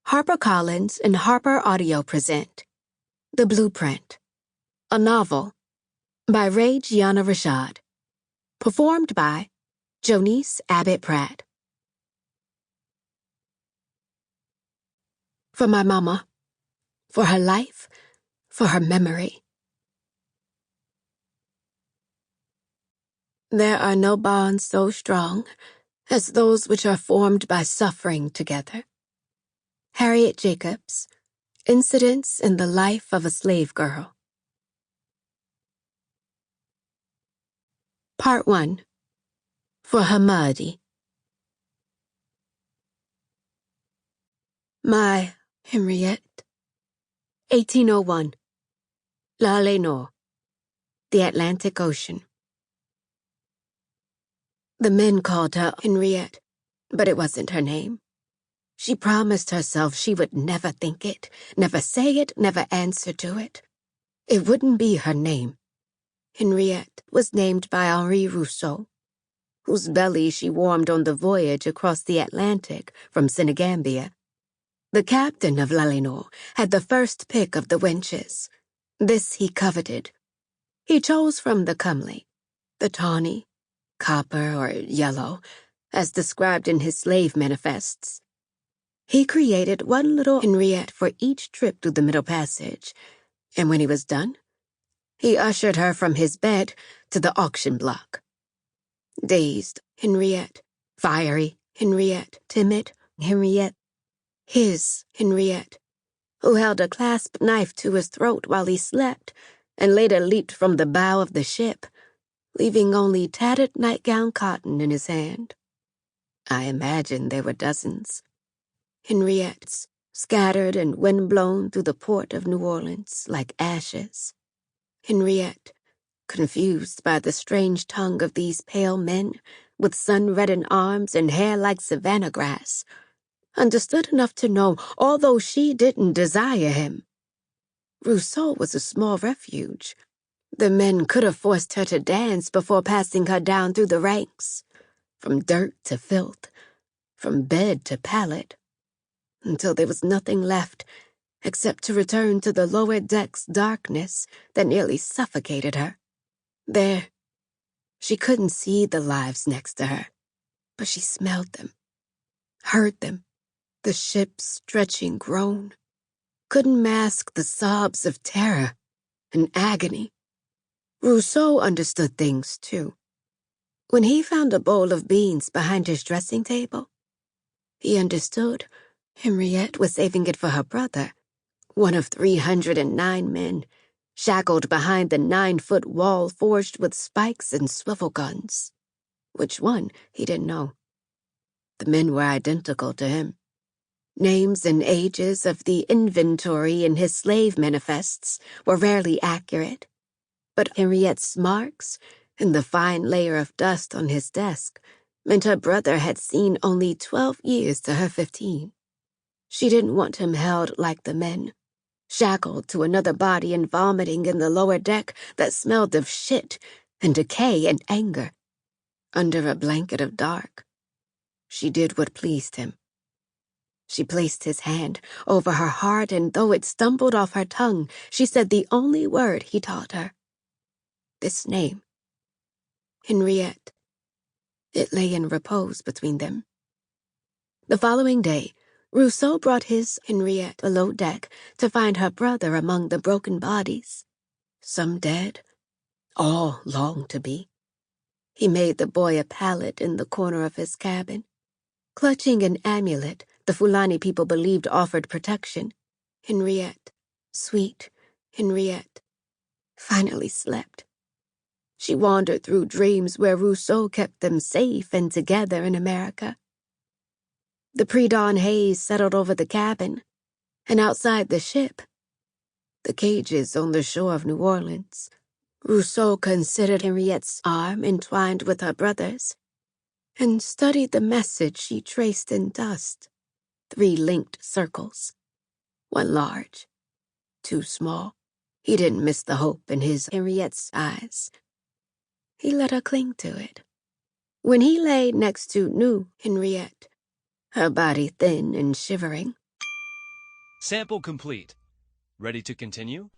HarperCollins and HarperAudio present The Blueprint, a novel by Rae Giana Rashad, performed by Joniece Abbott-Pratt. For my mama, for her life, for her memory. There are no bonds so strong as those which are formed by suffering together. Harriet Jacobs, Incidents in the Life of a Slave Girl. Part 1. For Hamadi. My Henriette. 1801. La Lenore. The Atlantic Ocean. The men called her Henriette, but it wasn't her name. She promised herself she would never think it, never say it, never answer to it. It wouldn't be her name. Henriette was named by Henri Rousseau, whose belly she warmed on the voyage across the Atlantic from Senegambia. The captain of La Lenore had the first pick of the wenches. This he coveted. He chose from the comely, the tawny, copper or yellow, as described in his slave manifests. He created one little Henriette for each trip through the Middle Passage, and when he was done, he ushered her from his bed to the auction block. Dazed Henriette, fiery Henriette, timid Henriette, his Henriette, who held a clasp knife to his throat while he slept and later leaped from the bow of the ship, leaving only tattered nightgown cotton in his hand. I imagine there were dozens. Henriettes, scattered and wind-blown through the port of New Orleans like ashes. Henriette, confused by the strange tongue of these pale men with sun-reddened arms and hair like savanna grass, understood enough to know, although she didn't desire him. Rousseau was a small refuge. The men could have forced her to dance before passing her down through the ranks, from dirt to filth, from bed to pallet, until there was nothing left except to return to the lower deck's darkness that nearly suffocated her. There, she couldn't see the lives next to her, but she smelled them, heard them, the ship's stretching groan, couldn't mask the sobs of terror and agony. Rousseau understood things, too. When he found a bowl of beans behind his dressing table, he understood Henriette was saving it for her brother, one of 309 men, shackled behind the 9-foot wall forged with spikes and swivel guns. Which one, he didn't know. The men were identical to him. Names and ages of the inventory in his slave manifests were rarely accurate, but Henriette's marks and the fine layer of dust on his desk meant her brother had seen only 12 years to her 15. She didn't want him held like the men, shackled to another body and vomiting in the lower deck that smelled of shit and decay and anger. Under a blanket of dark, she did what pleased him. She placed his hand over her heart, and though it stumbled off her tongue, she said the only word he taught her. This name, Henriette. It lay in repose between them. The following day, Rousseau brought his Henriette below deck to find her brother among the broken bodies. Some dead, all long to be. He made the boy a pallet in the corner of his cabin. Clutching an amulet the Fulani people believed offered protection, Henriette, sweet Henriette, finally slept. She wandered through dreams where Rousseau kept them safe and together in America. The pre-dawn haze settled over the cabin, and outside the ship, the cages on the shore of New Orleans, Rousseau considered Henriette's arm entwined with her brother's, and studied the message she traced in dust. 3 linked circles, one large, 2 small. He didn't miss the hope in his Henriette's eyes. He let her cling to it. When he lay next to new Henriette, her body thin and shivering, Sample complete. Ready to continue?